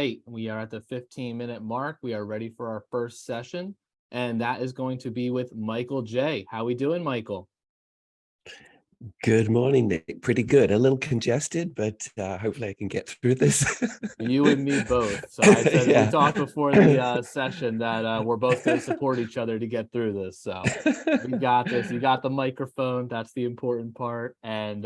right, we are at the 15-minute mark. We are ready for our first session, and that is going to be with Michael J. How we doing, Michael? Good morning, Nick. Pretty good. A little congested, but hopefully I can get through this. You and me both. So I said we Yeah. talked before the session that we're both going to support each other to get through this. So we got this. You got the microphone. That's the important part. And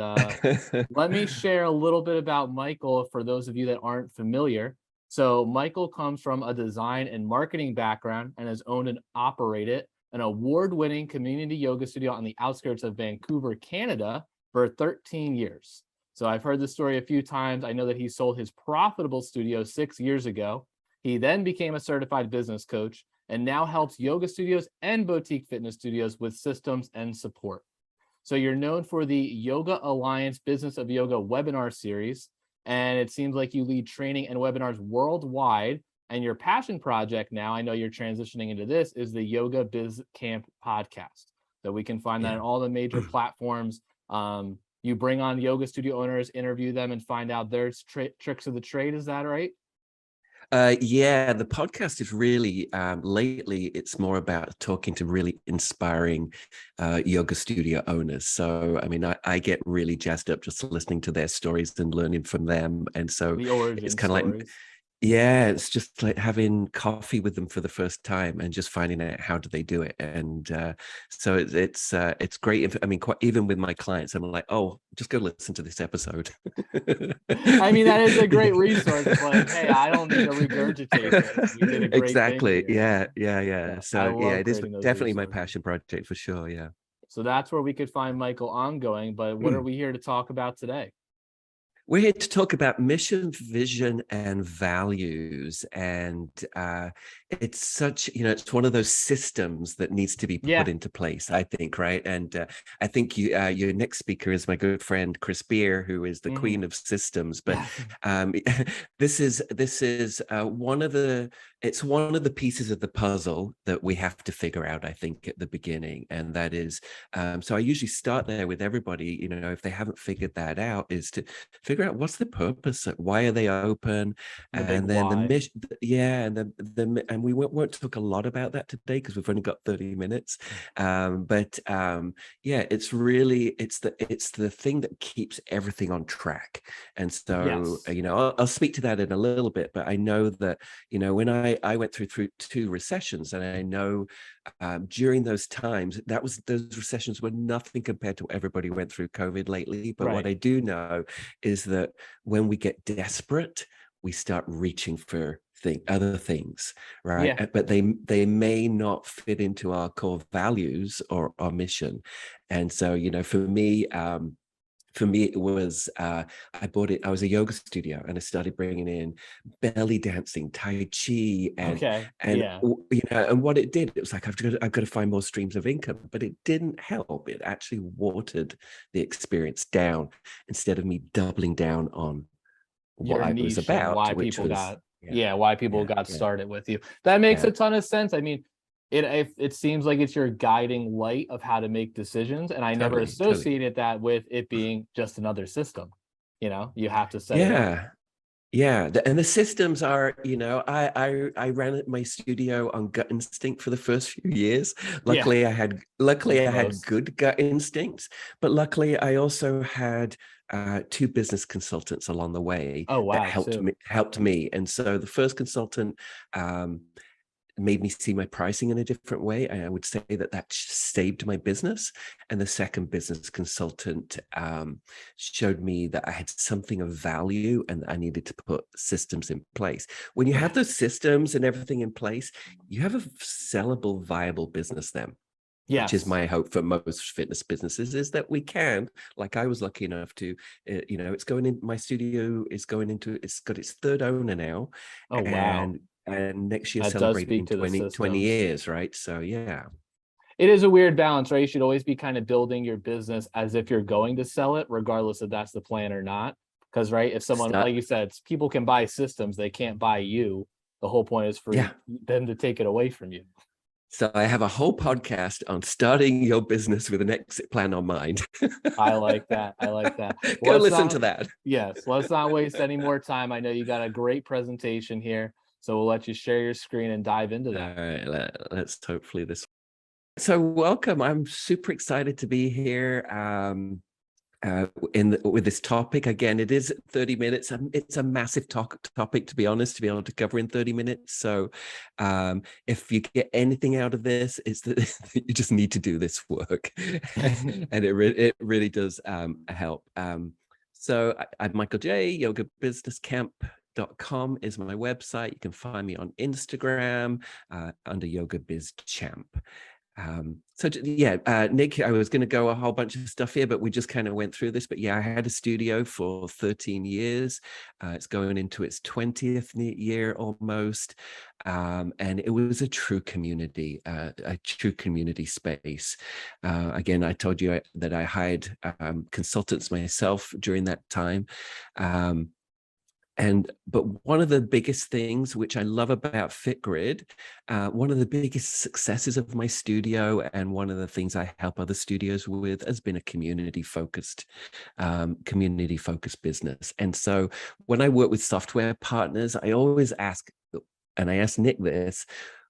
let me share a little bit about Michael for those of you that aren't familiar. So Michael comes from a design and marketing background and has owned and operated an award-winning community yoga studio on the outskirts of Vancouver, Canada for 13 years. So I've heard this story a few times. I know that he sold his profitable studio 6 years ago. He then became a certified business coach and now helps yoga studios and boutique fitness studios with systems and support. So you're known for the Yoga Alliance Business of Yoga webinar series, and it seems like you lead training and webinars worldwide. And your passion project now, I know you're transitioning into this, is the Yoga Biz Camp podcast. So we can find that on Yeah. all the major platforms. You bring on yoga studio owners, interview them, and find out their tricks of the trade. Is that right? Yeah, the podcast is really lately it's more about talking to really inspiring yoga studio owners. So I mean, I get really jazzed up just listening to their stories and learning from them. And so The it's origin kind of like, stories. yeah, it's just like having coffee with them for the first time and just finding out how do they do it. And so it's great. I mean, quite, even with my clients, I'm like, oh, just go listen to this episode. I mean, that is a great resource. It's like, hey, I don't need to regurgitate this. You did a great thing Exactly. here. Yeah, yeah, yeah. Yeah, I So yeah, love it is creating those definitely my resources. passion project for sure. Yeah. So that's where we could find Michael ongoing. But what are we here to talk about today? We're here to talk about mission, vision, and values. And it's such, it's one of those systems that needs to be put Yeah. into place, I think, right? And I think your next speaker is my good friend, Chris Beer, who is the queen of systems. But Yeah. this is it's one of the pieces of the puzzle that we have to figure out, I think, at the beginning. And that is, so I usually start there with everybody, if they haven't figured that out, is to figure out what's the purpose, why are they open, The big and then the why. mission. Yeah, and and we won't talk a lot about that today because we've only got 30 minutes. But yeah, it's the thing that keeps everything on track. And so Yes. I'll speak to that in a little bit. But I know that when I went through two recessions, and I know during those times those recessions were nothing compared to what everybody went through COVID lately. But what Right. I do know is that when we get desperate, we start reaching for other things, right? Yeah. But they may not fit into our core values or our mission. And so for me it was I was a yoga studio, and I started bringing in belly dancing, tai chi, Okay. and Yeah. and what it did, it was like I've got to find more streams of income. But it didn't help. It actually watered the experience down instead of me doubling down on what Your I was niche and about, why which people was got yeah, why people yeah, got yeah, started with you. That makes yeah, a ton of sense. I mean, it seems like it's your guiding light of how to make decisions, and I never totally. associated that with it being just another system. You have to set it up. Yeah. Yeah, and the systems are, I ran my studio on gut instinct for the first few years. Yeah, Luckily like I had most. good gut instincts, but luckily I also had two business consultants along the way Oh, that wow, too. helped me. And so the first consultant made me see my pricing in a different way. I would say that saved my business. And the second business consultant showed me that I had something of value and I needed to put systems in place. When you have Yeah. those systems and everything in place, you have a sellable, viable business then. Which is Yes. my hope for most fitness businesses, is that we can, like I was lucky enough to, it's going in, my studio is going into, it's got its third owner now. Oh, wow. And next year That does speak celebrating to the 20 systems. years, right? So yeah. It is a weird balance, right? You should always be kind of building your business as if you're going to sell it, regardless if that's the plan or not. Because, right, if someone, Start, like you said, people can buy systems, they can't buy you. The whole point is for yeah. them to take it away from you. So I have a whole podcast on starting your business with an exit plan on mind. I like that. I like that. Go Let's listen not, to that. yes, let's not waste any more time. I know you got a great presentation here, so we'll let you share your screen and dive into All that. right, let's hopefully this. So welcome. I'm super excited to be here. With this topic again, it is 30 minutes. It's a massive topic, to be honest, to be able to cover in 30 minutes. So if you get anything out of this, it's that you just need to do this work. And it really does help. So I'm Michael J. yogabusinesscamp.com is my website. You can find me on Instagram under Yoga Biz Champ. Nick, I was going to go a whole bunch of stuff here, but we just kind of went through this. But yeah, I had a studio for 13 years. It's going into its 20th year almost. And it was a true community space. Again, I told you that I hired consultants myself during that time. But one of the biggest things which I love about FitGrid, one of the biggest successes of my studio, and one of the things I help other studios with, has been a community-focused business. And so when I work with software partners, I always ask, and I asked Nick this,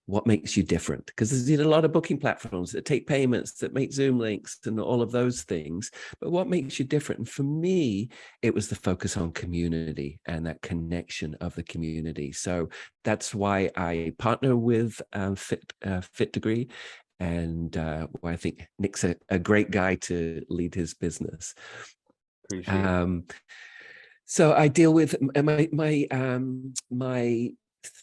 what makes you different? Because there's a lot of booking platforms that take payments, that make Zoom links and all of those things. But what makes you different? And for me, it was the focus on community and that connection of the community. So that's why I partner with Fit Degree. And why I think Nick's a great guy to lead his business. Appreciate it. So I deal with my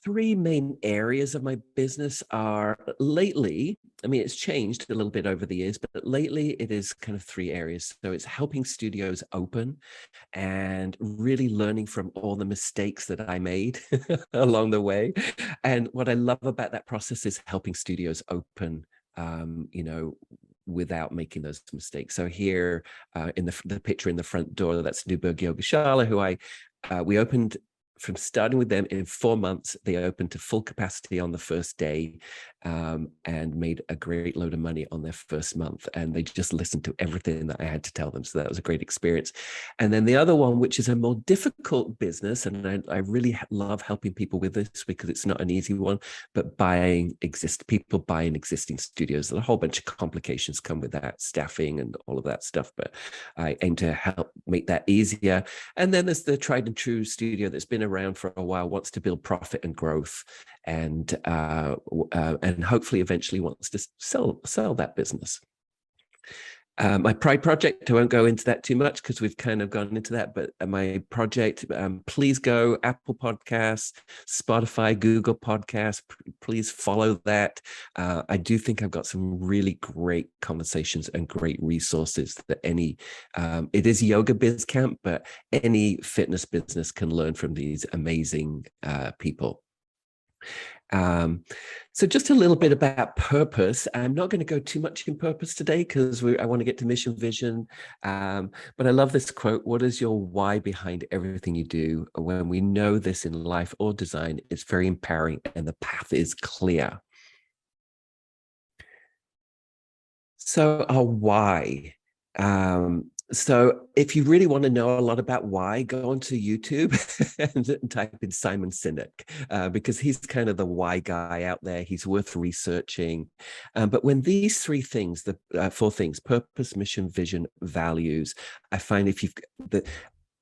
three main areas of my business are lately, I mean, it's changed a little bit over the years, but lately it is kind of three areas. So it's helping studios open and really learning from all the mistakes that I made along the way. And what I love about that process is helping studios open, without making those mistakes. So here in the picture in the front door, that's Newburgh Yogashala, who we opened. From starting with them in 4 months, they opened to full capacity on the first day, and made a great load of money on their first month. And they just listened to everything that I had to tell them. So that was a great experience. And then the other one, which is a more difficult business, and I really love helping people with this because it's not an easy one, but people buying existing studios. A whole bunch of complications come with that, staffing and all of that stuff. But I aim to help make that easier. And then there's the tried and true studio that's been around for a while, wants to build profit and growth, and hopefully eventually wants to sell that business. My Pride project, I won't go into that too much because we've kind of gone into that, but my project, please go Apple Podcasts, Spotify, Google Podcasts, please follow that. I do think I've got some really great conversations and great resources that it is Yoga Biz Camp, but any fitness business can learn from these amazing people. So just a little bit about purpose. I'm not going to go too much in purpose today because I want to get to mission vision. But I love this quote: "What is your why behind everything you do? When we know this in life or design, it's very empowering and the path is clear." So our why. So if you really want to know a lot about why, go onto YouTube and type in Simon Sinek, because he's kind of the why guy out there. He's worth researching. But when these three things, the four things, purpose, mission, vision, values, I find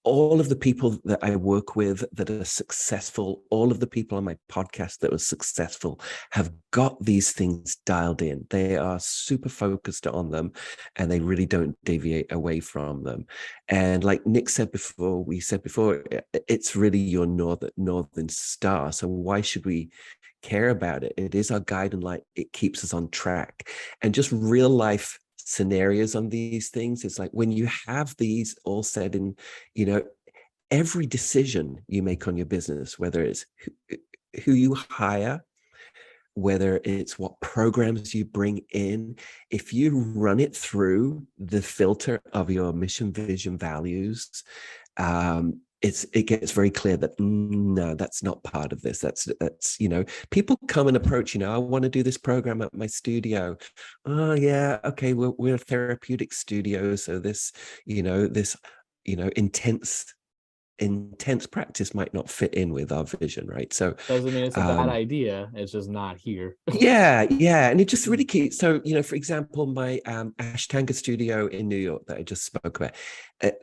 all of the people that I work with that are successful, all of the people on my podcast that were successful have got these things dialed in. They are super focused on them and they really don't deviate away from them. And like Nick said before, it's really your northern star. So why should we care about it? It is our guide and light. It keeps us on track. And just real life scenarios on these things, it's like when you have these all said in, every decision you make on your business, whether it's who you hire, whether it's what programs you bring in, if you run it through the filter of your mission, vision, values, it gets very clear that no, that's not part of this. That's people come and approach, I want to do this program at my studio. Oh yeah, okay, we're a therapeutic studio, so this intense practice might not fit in with our vision, right? So Doesn't mean it's a bad idea. It's just not here. yeah, and it just really keeps. So for example, my Ashtanga studio in New York that I just spoke about,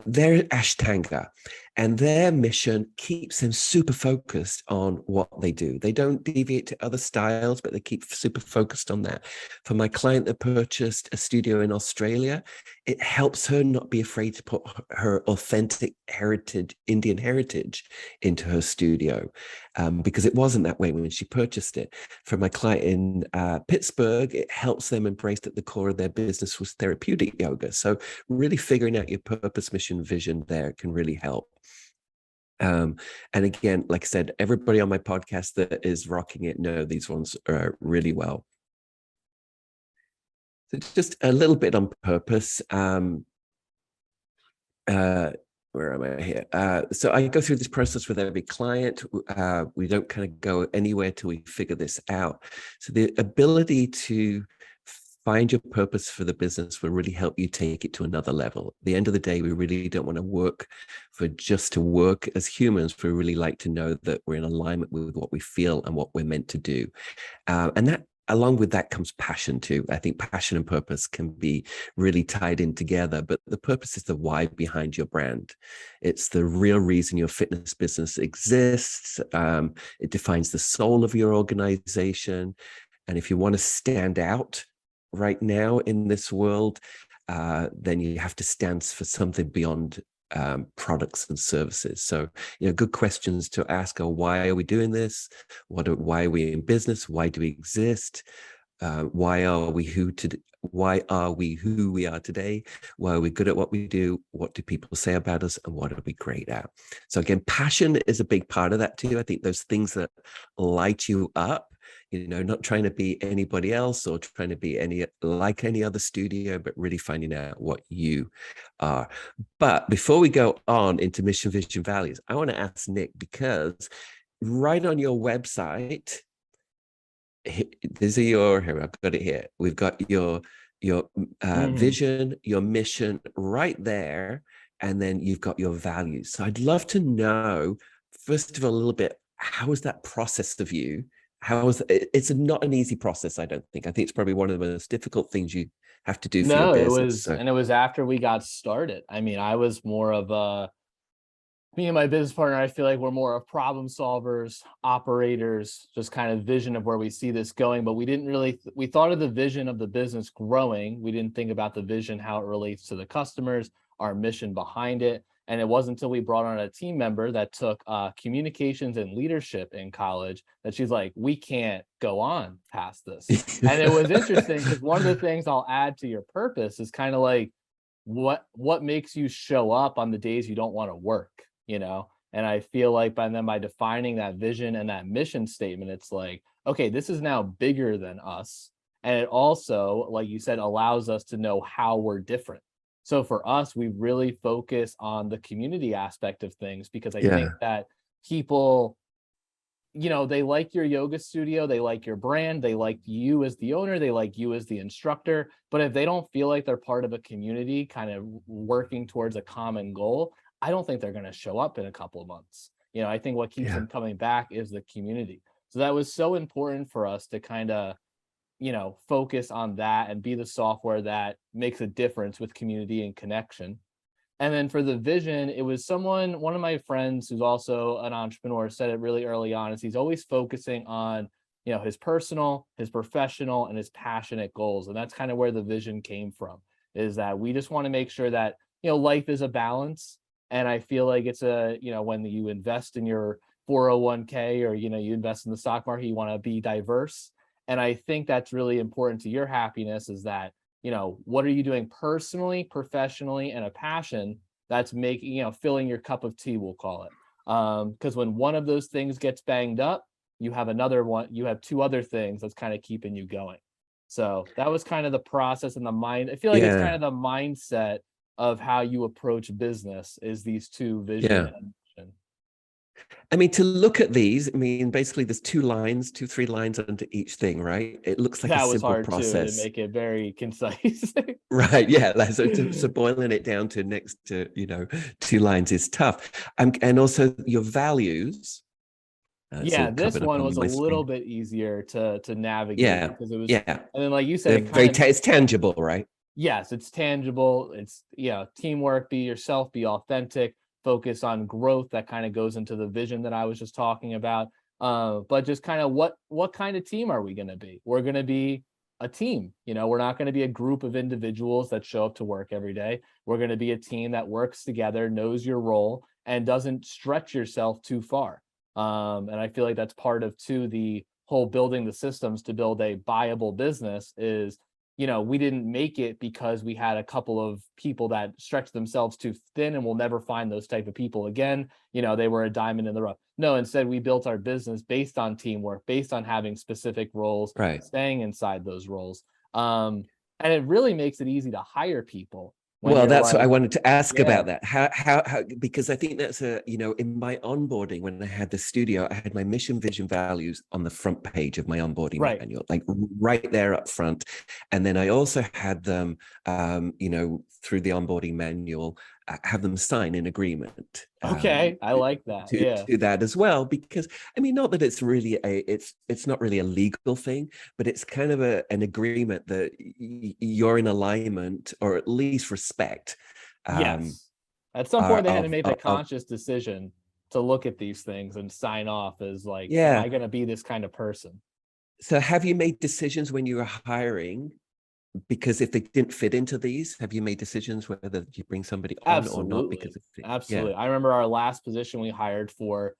they're Ashtanga, and their mission keeps them super focused on what they do. They don't deviate to other styles, but they keep super focused on that. For my client that purchased a studio in Australia, it helps her not be afraid to put her authentic heritage, Indian heritage, into her studio, because it wasn't that way when she purchased it. For my client in Pittsburgh, it helps them embrace that the core of their business was therapeutic yoga. So really figuring out your purpose, mission, vision there can really help. And again, like I said, everybody on my podcast that is rocking it know these ones really well. So just a little bit on purpose. Where am I here? So I go through this process with every client. We don't kind of go anywhere till we figure this out. So the ability to find your purpose for the business will really help you take it to another level. At the end of the day, we really don't want to work for just to work. As humans, we really like to know that we're in alignment with what we feel and what we're meant to do. And that, along with that, comes passion too. I think passion and purpose can be really tied in together, but the purpose is the why behind your brand. It's the real reason your fitness business exists. It defines the soul of your organization. And if you want to stand out right now in this world, then you have to stand for something beyond products and services. So, good questions to ask are: why are we doing this? Why are we in business? Why do we exist? Why are we who we are today? Why are we good at what we do? What do people say about us? And what are we great at? So again, passion is a big part of that too. I think those things that light you up, not trying to be anybody else or trying to be any other studio, but really finding out what you are. But before we go on into mission, vision, values, I want to ask Nick, because right on your website, these are here, I've got it here. We've got your vision, your mission right there, and then you've got your values. So I'd love to know, first of all, a little bit, how was that process of you? It's not an easy process, I don't think. I think it's probably one of the most difficult things you have to do for your business. And it was after we got started. I mean, I was more of me and my business partner, I feel like we're more of problem solvers, operators, just kind of vision of where we see this going. But we didn't really, we thought of the vision of the business growing. We didn't think about the vision, how it relates to the customers, our mission behind it. And it wasn't until we brought on a team member that took communications and leadership in college that she's like, we can't go on past this. And it was interesting because one of the things I'll add to your purpose is kind of like, what makes you show up on the days you don't want to work? And I feel like by defining that vision and that mission statement, it's like, okay, this is now bigger than us. And it also, like you said, allows us to know how we're different. So for us, we really focus on the community aspect of things, because I think that people, they like your yoga studio, they like your brand, they like you as the owner, they like you as the instructor. But if they don't feel like they're part of a community kind of working towards a common goal, I don't think they're going to show up in a couple of months. I think what keeps them coming back is the community. So that was so important for us to kind of, focus on that and be the software that makes a difference with community and connection. And then for the vision, it was one of my friends who's also an entrepreneur said it really early on, is he's always focusing on, his personal, his professional, and his passionate goals. And that's kind of where the vision came from, is that we just want to make sure that, life is a balance. And I feel like it's when you invest in your 401k or, you invest in the stock market, you want to be diverse. And I think that's really important to your happiness, is that, what are you doing personally, professionally, and a passion that's making, filling your cup of tea, we'll call it. Because when one of those things gets banged up, you have another one, you have two other things that's kind of keeping you going. So that was kind of the process and the mind. I feel like it's kind of the mindset of how you approach business, is these two vision and mission. I mean, to look at these, I mean, basically there's three lines under each thing, right? It looks like a That was simple hard too, to process. make it very concise. Right. Yeah. Like, so boiling it down to next to, two lines is tough. And also your values. It's Yeah, all this covered up one on was a my little screen. bit easier to navigate Yeah. because it was, Yeah. and then like you said, They're it kind of, it's tangible, right? yes, it's tangible. It's, teamwork, be yourself, be authentic, focus on growth. That kind of goes into the vision that I was just talking about. But just kind of what kind of team are we going to be? We're going to be a team. We're not going to be a group of individuals that show up to work every day. We're going to be a team that works together, knows your role, and doesn't stretch yourself too far. And I feel like that's part of too the whole building the systems to build a viable business is, we didn't make it because we had a couple of people that stretched themselves too thin and we'll never find those type of people again. They were a diamond in the rough. No, instead we built our business based on teamwork, based on having specific roles, Right. staying inside those roles. And it really makes it easy to hire people when Well, you're that's what I like, wanted to ask yeah, about that. How, because I think that's in my onboarding, when I had the studio, I had my mission, vision, values on the front page of my onboarding right. manual, like right there up front. And then I also had them, through the onboarding manual, have them sign an agreement. Okay. I like that. Yeah. To that as well, because I mean, not that it's really it's not really a legal thing, but it's kind of an agreement that you're in alignment, or at least respect. Yes. At some point, they had to make the conscious decision to look at these things and sign off as like, am I going to be this kind of person? So have you made decisions when you were hiring? Because if they didn't fit into these, have you made decisions whether you bring somebody on or not? Because Absolutely. I remember our last position we hired for,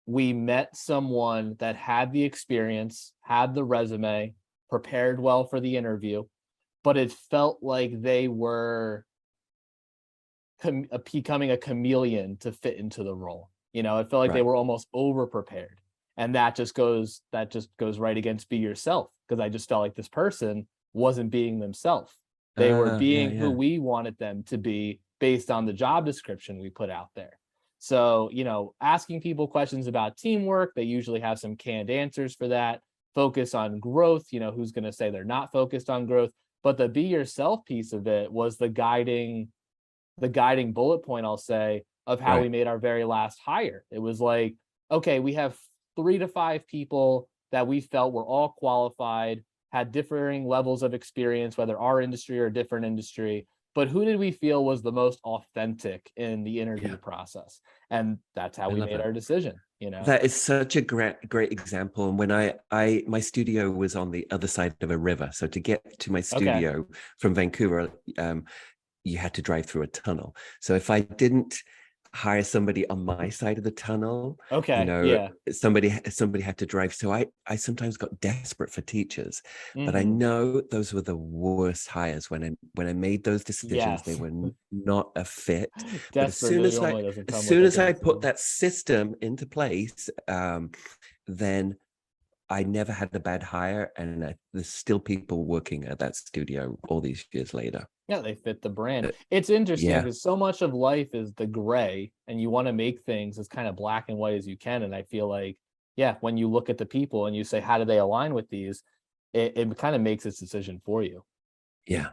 we met someone that had the experience, had the resume, prepared well for the interview, but it felt like they were becoming a chameleon to fit into the role. It felt like they were almost over prepared. And that just goes right against be yourself, because I just felt like this person wasn't being themselves. They were being who we wanted them to be based on the job description we put out there. So, asking people questions about teamwork, they usually have some canned answers for that. Focus on growth, who's going to say they're not focused on growth? But the be yourself piece of it was the guiding bullet point, I'll say, of how we made our very last hire. It was like, okay, we have 3 to 5 people that we felt were all qualified, had differing levels of experience, whether our industry or a different industry. But who did we feel was the most authentic in the interview process? And that's how we made our decision. That is such a great example. And when my studio was on the other side of a river, so to get to my studio from Vancouver, you had to drive through a tunnel. So if I didn't hire somebody on my side of the tunnel, somebody had to drive. So I sometimes got desperate for teachers, but I know those were the worst hires. When I made those decisions, they were not a fit. But as soon as I put that system into place, then I never had a bad hire, and there's still people working at that studio all these years later. Yeah, they fit the brand. It's interesting because so much of life is the gray, and you want to make things as kind of black and white as you can. And I feel like, when you look at the people and you say, how do they align with these? It kind of makes its decision for you. Yeah.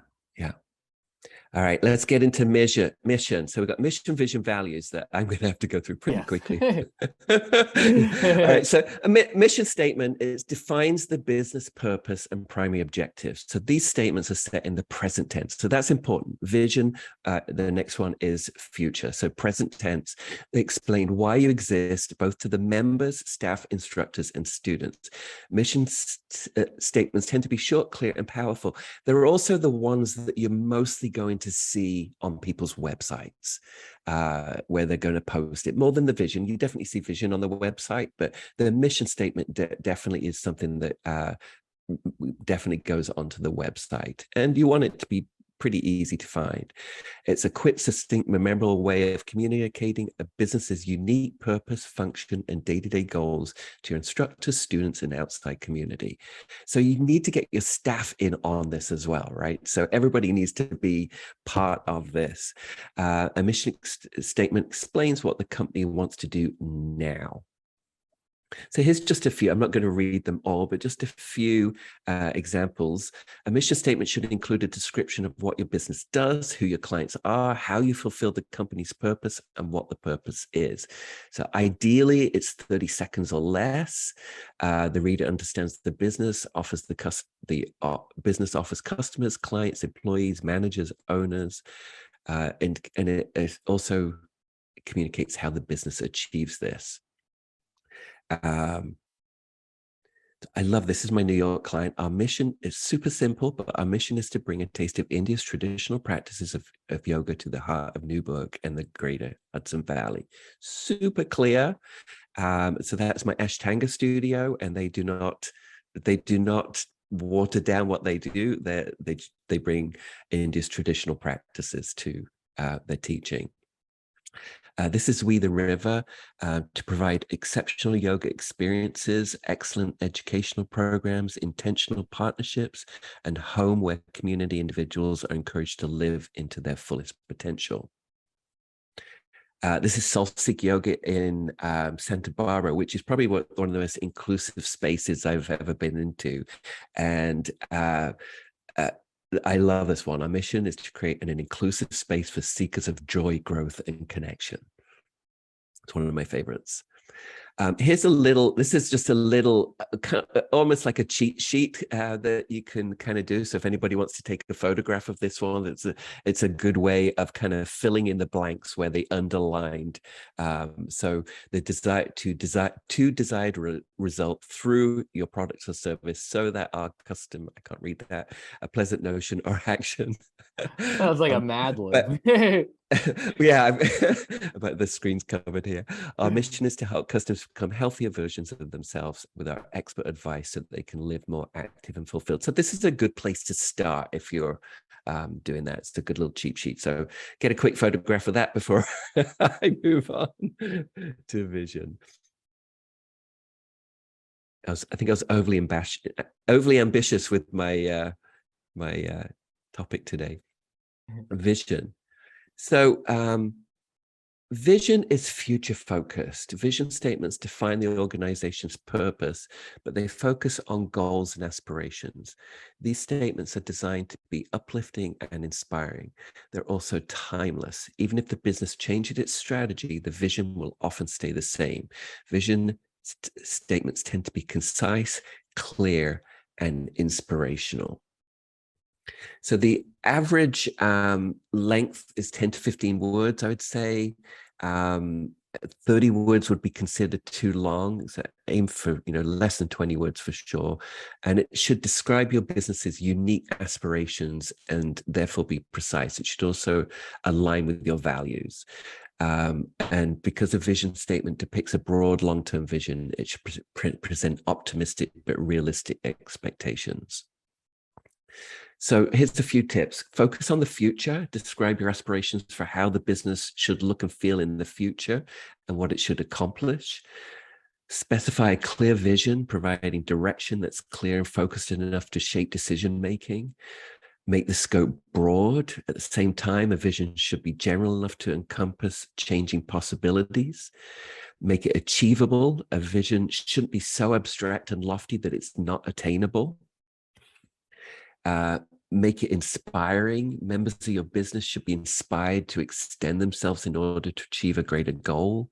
All right, let's get into mission. So we've got mission, vision, values that I'm going to have to go through pretty quickly. All right, so a mission statement defines the business purpose and primary objectives. So these statements are set in the present tense. So that's important. Vision, the next one is future. So present tense, they explain why you exist, both to the members, staff, instructors, and students. Mission statements tend to be short, clear, and powerful. They're also the ones that you're mostly going to see on people's websites, where they're going to post it more than the vision. You definitely see vision on the website, but the mission statement definitely is something that definitely goes onto the website, and you want it to be pretty easy to find. It's a quick, succinct, memorable way of communicating a business's unique purpose, function, and day-to-day goals to your instructors, students, and outside community. So you need to get your staff in on this as well, right? So everybody needs to be part of this. A mission statement explains what the company wants to do now. So here's just a few. I'm not going to read them all, but just a few examples. A mission statement should include a description of what your business does, who your clients are, how you fulfill the company's purpose, and what the purpose is. So ideally, it's 30 seconds or less. The reader understands the business, business offers customers, clients, employees, managers, owners, and it also communicates how the business achieves this. I love this. Is my New York client. Our mission is super simple, but our mission is to bring a taste of India's traditional practices of yoga to the heart of Newburgh and the greater Hudson Valley. Super clear. So that's my Ashtanga studio, and they do not water down what they do. They bring India's traditional practices to their teaching. This is We the River, to provide exceptional yoga experiences, excellent educational programs, intentional partnerships, and home where community individuals are encouraged to live into their fullest potential. This is Soul Seek Yoga in Santa Barbara, which is probably one of the most inclusive spaces I've ever been into. And I love this one. Our mission is to create an inclusive space for seekers of joy, growth, and connection. It's one of my favorites. Here's this is just a little, almost like a cheat sheet that you can kind of do. So if anybody wants to take a photograph of this one, it's a good way of kind of filling in the blanks where they underlined. So the desired result through your product or service, so that our customer, I can't read that, a pleasant notion or action. Sounds like a Mad Lib. Yeah, but the screen's covered here. Our mission is to help customers become healthier versions of themselves with our expert advice so that they can live more active and fulfilled. So this is a good place to start if you're doing that. It's a good little cheat sheet. So get a quick photograph of that before I move on to vision. I think I was overly ambitious with my topic today. Vision. So vision is future focused. Vision statements define the organization's purpose, but they focus on goals and aspirations. These statements are designed to be uplifting and inspiring. They're also timeless. Even if the business changes its strategy, the vision will often stay the same. Vision statements tend to be concise, clear, and inspirational. So the average length is 10 to 15 words, I would say. 30 words would be considered too long. So aim for less than 20 words for sure. And it should describe your business's unique aspirations and therefore be precise. It should also align with your values. And because a vision statement depicts a broad long-term vision, it should present optimistic but realistic expectations. So here's a few tips. Focus on the future. Describe your aspirations for how the business should look and feel in the future and what it should accomplish. Specify a clear vision, providing direction that's clear and focused enough to shape decision-making. Make the scope broad. At the same time, a vision should be general enough to encompass changing possibilities. Make it achievable. A vision shouldn't be so abstract and lofty that it's not attainable. Make it inspiring. Members of your business should be inspired to extend themselves in order to achieve a greater goal.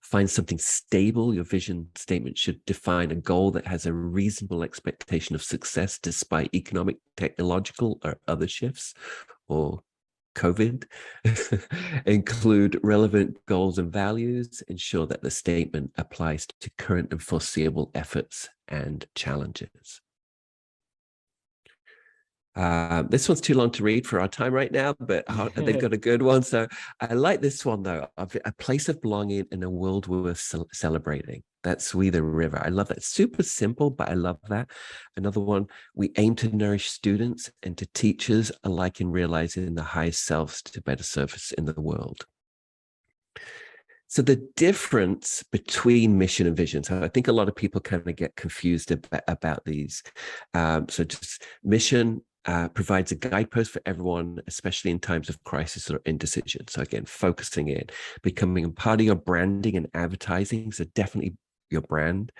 Find something stable. Your vision statement should define a goal that has a reasonable expectation of success despite economic, technological, or other shifts, or COVID. Include relevant goals and values. Ensure that the statement applies to current and foreseeable efforts and challenges. This one's too long to read for our time right now, but they've got a good one. So I like this one, though. A place of belonging in a world worth celebrating. That's We the River. I love that. Super simple, but I love that. Another one, we aim to nourish students and to teachers alike in realizing the highest selves to better service in the world. So the difference between mission and vision, so I think a lot of people kind of get confused about these. So just mission provides a guidepost for everyone, especially in times of crisis or indecision. So again, focusing in, becoming a part of your branding and advertising. So definitely your brand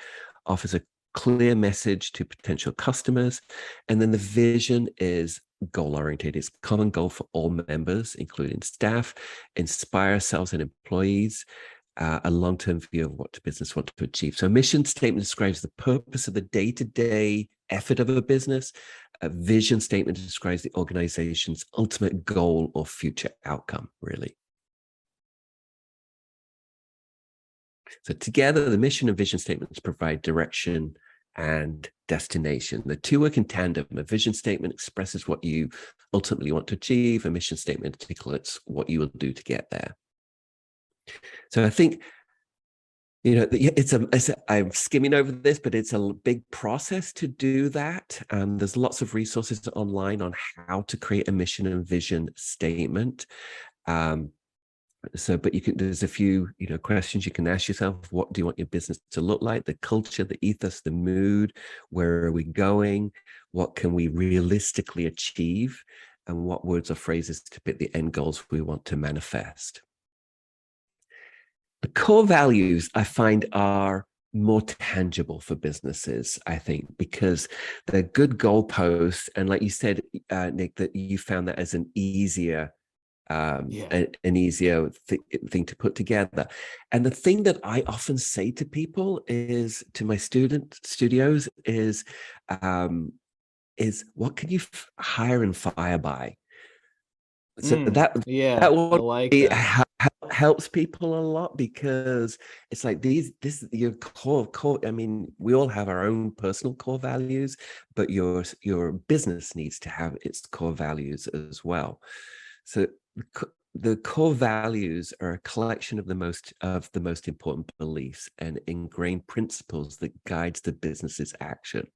offers a clear message to potential customers. And then the vision is goal-oriented. It's common goal for all members, including staff, inspire ourselves and employees, a long-term view of what the business wants to achieve. So a mission statement describes the purpose of the day-to-day effort of a business. A vision statement describes the organization's ultimate goal or future outcome, really. So together, the mission and vision statements provide direction and destination. The two work in tandem. A vision statement expresses what you ultimately want to achieve. A mission statement articulates what you will do to get there. So I think, I'm skimming over this, but it's a big process to do that. There's lots of resources online on how to create a mission and vision statement. But there's a few, questions you can ask yourself. What do you want your business to look like? The culture, the ethos, the mood, where are we going? What can we realistically achieve? And what words or phrases to fit the end goals we want to manifest? The core values I find are more tangible for businesses, I think, because they're good goalposts. And like you said, Nick, that you found that as an easier an easier thing to put together. And the thing that I often say to people to my studios is what can you hire and fire by? So that one like that. Helps people a lot, because it's like your core. I mean, we all have our own personal core values, but your business needs to have its core values as well. So the core values are a collection of the most important beliefs and ingrained principles that guides the business's action.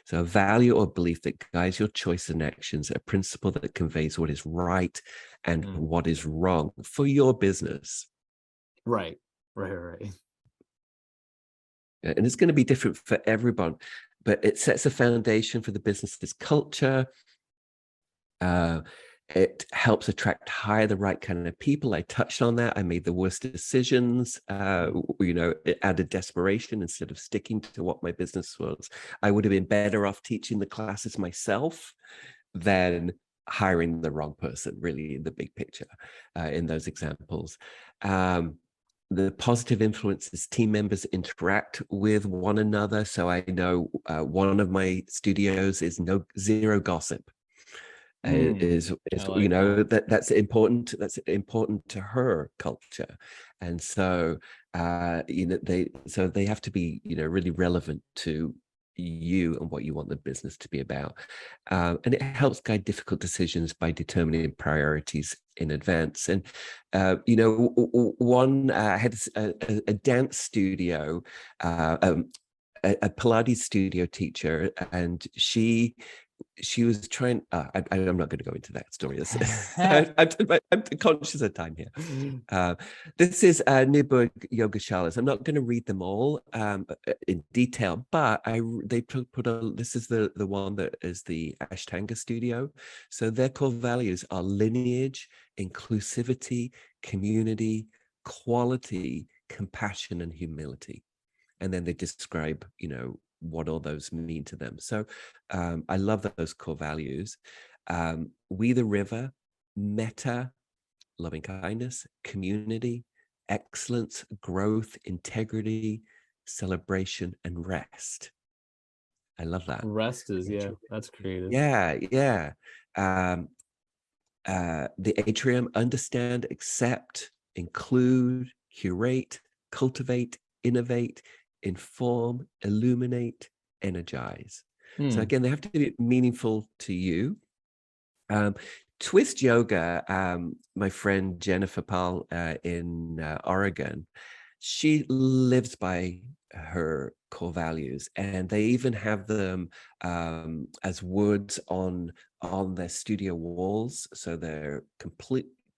So a value or belief that guides your choice and actions, a principle that conveys what is right and what is wrong for your business. Right. And it's going to be different for everyone, but it sets a foundation for the business's culture. It helps hire the right kind of people. I touched on that. I made the worst decisions, it added desperation instead of sticking to what my business was. I would have been better off teaching the classes myself than hiring the wrong person, really, in the big picture, in those examples. The positive influences team members interact with one another. So I know one of my studios is zero gossip. That's important. That's important to her culture, and so they have to be really relevant to you and what you want the business to be about, and it helps guide difficult decisions by determining priorities in advance. And I had a dance studio, a Pilates studio teacher, and she was trying. I'm not going to go into that story. I'm conscious of time here. This is Newburgh Yogashalas. I'm not going to read them all in detail, but they put this is the one that is the Ashtanga studio. So their core values are lineage, inclusivity, community, quality, compassion, and humility. And then they describe, what all those mean to them. So I love those core values. We the River, meta, loving kindness, community, excellence, growth, integrity, celebration, and rest. I love that. Rest is, that's creative. Yeah. The atrium, understand, accept, include, curate, cultivate, innovate, inform, illuminate, energize. So again, they have to be meaningful to you. Um, Twist Yoga, my friend Jennifer Paul in Oregon, she lives by her core values, and they even have them as words on their studio walls, so they're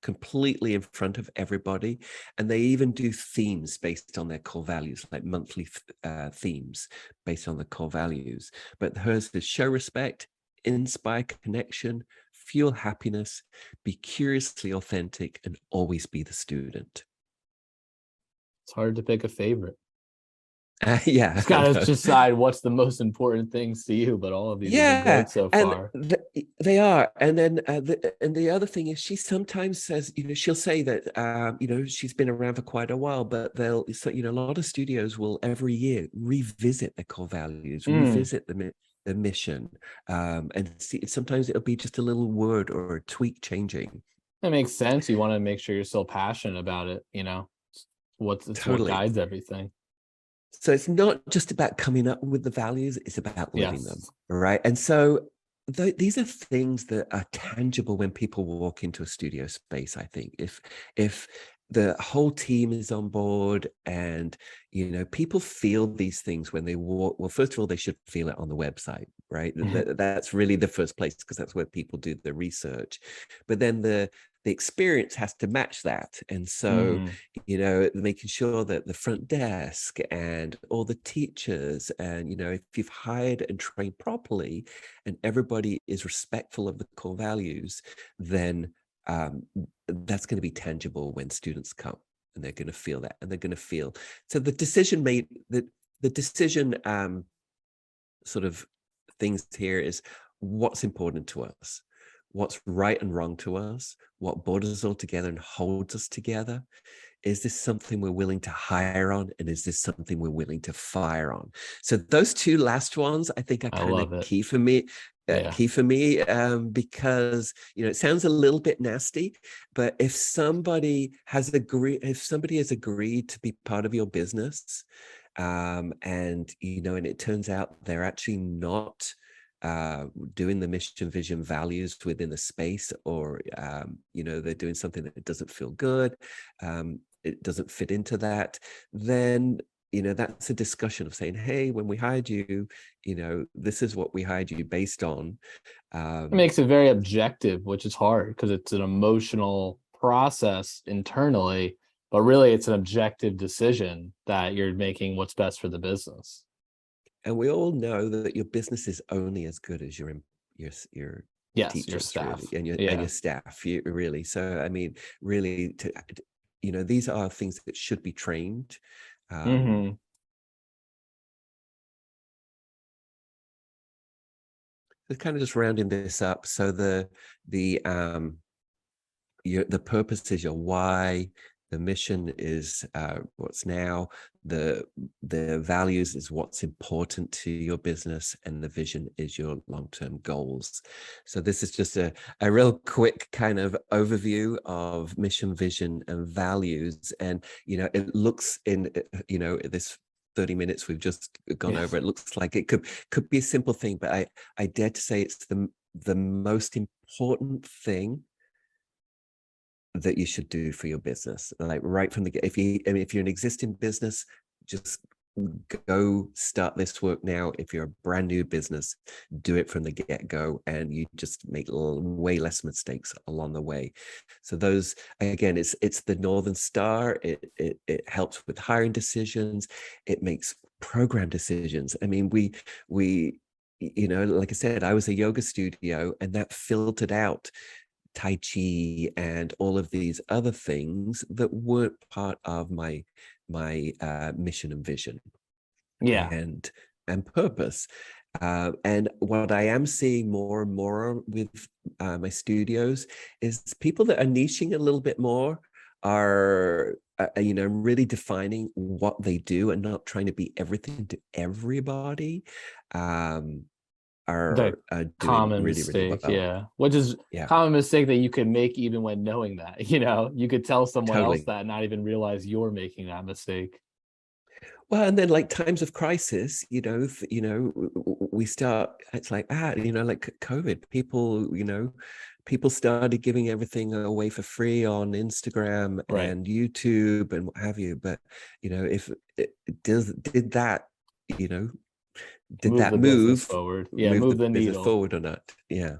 completely in front of everybody. And they even do themes based on their core values, like monthly themes based on the core values. But hers is show respect, inspire connection, fuel happiness, be curiously authentic, and always be the student. It's hard to pick a favorite. Yeah, Just gotta decide what's the most important things to you, but all of these have been yeah, great so and far. they are. And then the other thing is, she sometimes says, she'll say that she's been around for quite a while, but a lot of studios will every year revisit their core values, revisit the mission, and see, sometimes it'll be just a little word or a tweak changing. That makes sense. You want to make sure you're still passionate about it, it's what Totally. guides everything. So it's not just about coming up with the values, it's about living them, Yes. right? And so these are things that are tangible when people walk into a studio space. I think if the whole team is on board, and people feel these things when they walk. Well, first of all, they should feel it on the website, right? That's really the first place, because that's where people do the research. But then the experience has to match that. And so making sure that the front desk and all the teachers, and if you've hired and trained properly, and everybody is respectful of the core values, then that's going to be tangible when students come, and they're going to feel that, and they're going to feel. So the decision made, the decision sort of things here is what's important to us, what's right and wrong to us, what borders us all together and holds us together. Is this something we're willing to hire on? And is this something we're willing to fire on? So those two last ones, I think, are kind of key for me. Because it sounds a little bit nasty, but if somebody has agreed to be part of your business, and it turns out they're actually not doing the mission, vision, values within the space, or they're doing something that doesn't feel good, it doesn't fit into that, then that's a discussion of saying, hey, when we hired you, this is what we hired you based on. It makes it very objective, which is hard because it's an emotional process internally, but really it's an objective decision that you're making what's best for the business. And we all know that your business is only as good as your teachers, your staff, really, and your staff, really. So I mean, really, these are things that should be trained. So kind of just rounding this up. So the purpose is your why. The mission is what's now. The values is what's important to your business, and the vision is your long-term goals. So this is just a real quick kind of overview of mission, vision, and values. And it looks in this 30 minutes we've just gone over, it looks like it could be a simple thing, but I dare to say it's the most important thing that you should do for your business. Like right from the if you're an existing business, just go start this work now. If you're a brand new business, do it from the get-go, and you just make way less mistakes along the way. So those, again, it's the Northern Star. It helps with hiring decisions. It makes program decisions. I mean, we like I said, I was a yoga studio, and that filtered out Tai Chi and all of these other things that weren't part of my mission and vision, and purpose. And what I am seeing more and more with my studios is people that are niching a little bit more, are really defining what they do and not trying to be everything to everybody. Are doing common really, mistake, really well. which is common mistake that you can make even when knowing that. You could tell someone else that and not even realize you're making that mistake. Well, and then like times of crisis, it's like like COVID, people started giving everything away for free on Instagram Right. and YouTube and what have you. But, if it did that, you know, did Move that the business forward. Yeah, move move the the business needle. forward or not? Yeah.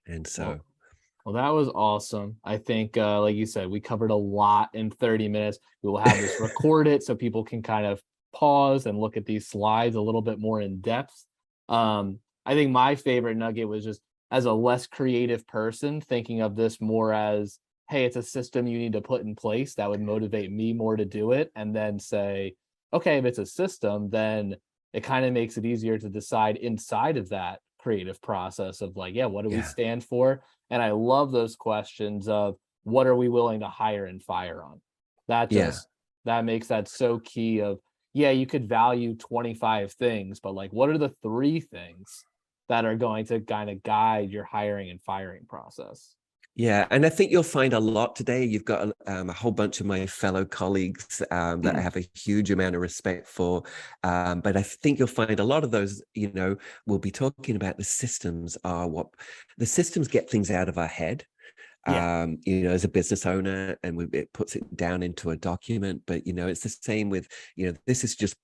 And Well, so, well, that was awesome. I think, like you said, we covered a lot in 30 minutes. We will have this recorded so people can kind of pause and look at these slides a little bit more in depth. I think my favorite nugget was just as a less creative person, thinking of this more as, hey, it's a system you need to put in place that would motivate me more to do it. And then say, okay, if it's a system, then it kind of makes it easier to decide inside of that creative process of like, yeah, what do we yeah, stand for? And I love those questions of what are we willing to hire and fire on? That yeah. just that makes that so key of, yeah, you could value 25 things, but like what are the three things that are going to kind of guide your hiring and firing process? Yeah, and I think you'll find a lot today. You've got a whole bunch of my fellow colleagues that I have a huge amount of respect for. But I think you'll find a lot of those, will be talking about the systems get things out of our head, Yeah. as a business owner, and it puts it down into a document. But, it's the same with, this is just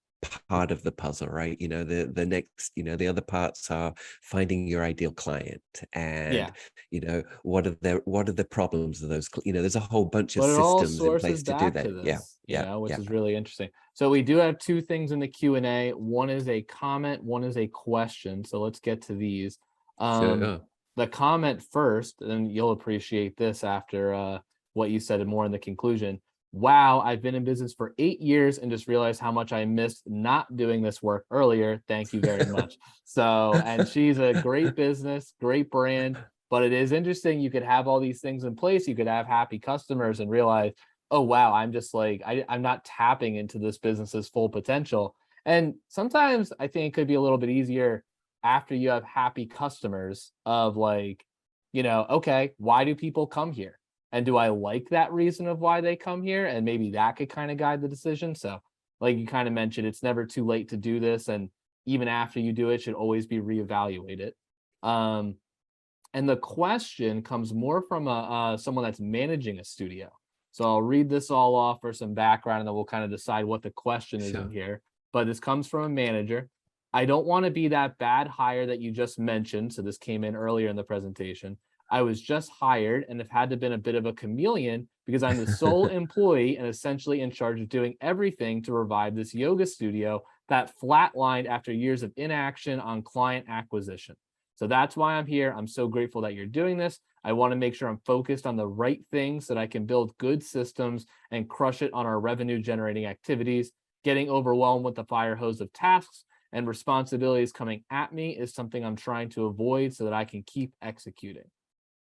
part of the puzzle, right? The next, the other parts are finding your ideal client and, Yeah. what are the problems of those, there's a whole bunch of But it all systems in place sources to do back that. to Yeah, this, yeah, which yeah. is really interesting. So we do have two things in the Q&A. One is a comment, one is a question. So let's get to these. Um, Sure. the comment first, and you'll appreciate this after what you said and more in the conclusion. Wow, I've been in business for 8 years and just realized how much I missed not doing this work earlier. Thank you very much. So, and she's a great business, great brand, but it is interesting. You could have all these things in place. You could have happy customers and realize, oh, wow, I'm just like, I'm not tapping into this business's full potential. And sometimes I think it could be a little bit easier after you have happy customers of like, okay, why do people come here? And do I like that reason of why they come here? And maybe that could kind of guide the decision. So, like you kind of mentioned, it's never too late to do this. And even after you do it, should always be reevaluated. Um, and the question comes more from someone that's managing a studio. So I'll read this all off for some background, and then we'll kind of decide what the question is in Sure. here. But this comes from a manager. I don't want to be that bad hire that you just mentioned. So this came in earlier in the presentation. I was just hired and have had to been a bit of a chameleon because I'm the sole employee and essentially in charge of doing everything to revive this yoga studio that flatlined after years of inaction on client acquisition. So that's why I'm here. I'm so grateful that you're doing this. I want to make sure I'm focused on the right things so that I can build good systems and crush it on our revenue generating activities. Getting overwhelmed with the fire hose of tasks and responsibilities coming at me is something I'm trying to avoid so that I can keep executing.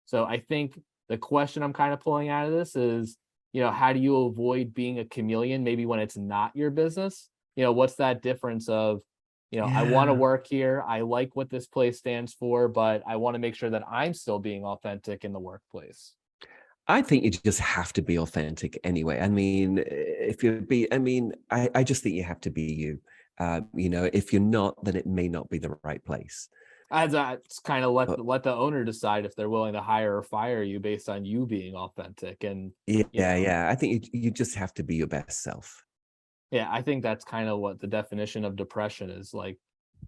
So I think the question I'm kind of pulling out of this is, how do you avoid being a chameleon maybe when it's not your business? What's that difference of, I want to Yeah. work here. I like what this place stands for, but I want to make sure that I'm still being authentic in the workplace. I think you just have to be authentic anyway. I mean, if you be, I mean, I just think you have to be you. If you're not, then it may not be the right place. As it's kind of let But let the owner decide if they're willing to hire or fire you based on you being authentic. And yeah, you know, yeah, I think you just have to be your best self. yeah, I think that's kind of what the definition of depression is like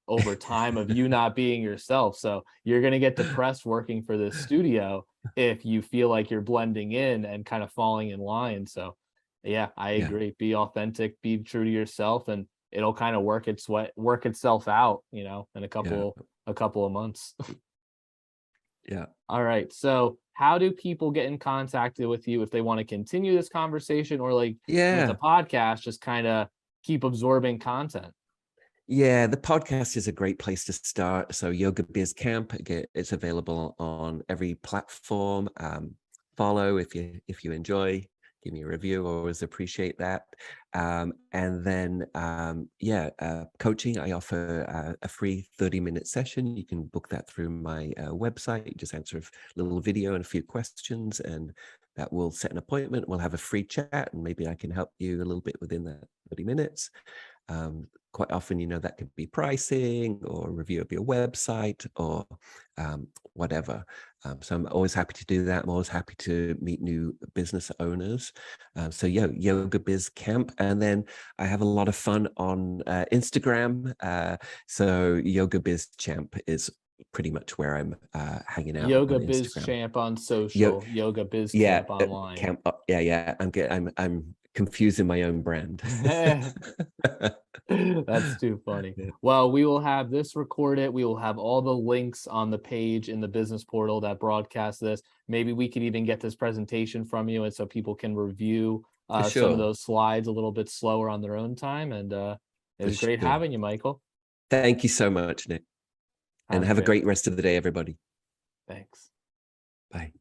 over time of you not being yourself. So you're going to get depressed working for this studio if you feel like you're blending in and kind of falling in line. So yeah, I Yeah, agree. Be authentic, be true to yourself, and it'll kind of work itself out, in a yeah, couple of months. yeah. All right. So how do people get in contact with you if they want to continue this conversation or like with the Yeah. podcast, just kind of keep absorbing content? Yeah, the podcast is a great place to start. So Yoga Biz Camp, it's available on every platform. Follow if you enjoy, give me a review. Always appreciate that. And then coaching. I offer a free 30-minute session. You can book that through my website. Just answer a little video and a few questions, and that will set an appointment. We'll have a free chat, and maybe I can help you a little bit within that 30 minutes. quite often, that could be pricing or a review of your website or whatever. So I'm always happy to do that. I'm always happy to meet new business owners. So Yoga Biz Camp. And then I have a lot of fun on Instagram. So Yoga Biz Champ is pretty much where I'm hanging out Yoga on Biz Instagram. Champ on social, Yoga Biz Yeah, Camp online. camp. Yeah. I'm confusing my own brand. That's too funny. Well, we will have this recorded. We will have all the links on the page in the business portal that broadcasts this. Maybe we could even get this presentation from you, and so people can review For some of sure. those slides a little bit slower on their own time. And it was great sure. having you, Michael. Thank you so much, Nick. And have a great rest of the day, everybody. Thanks. Bye.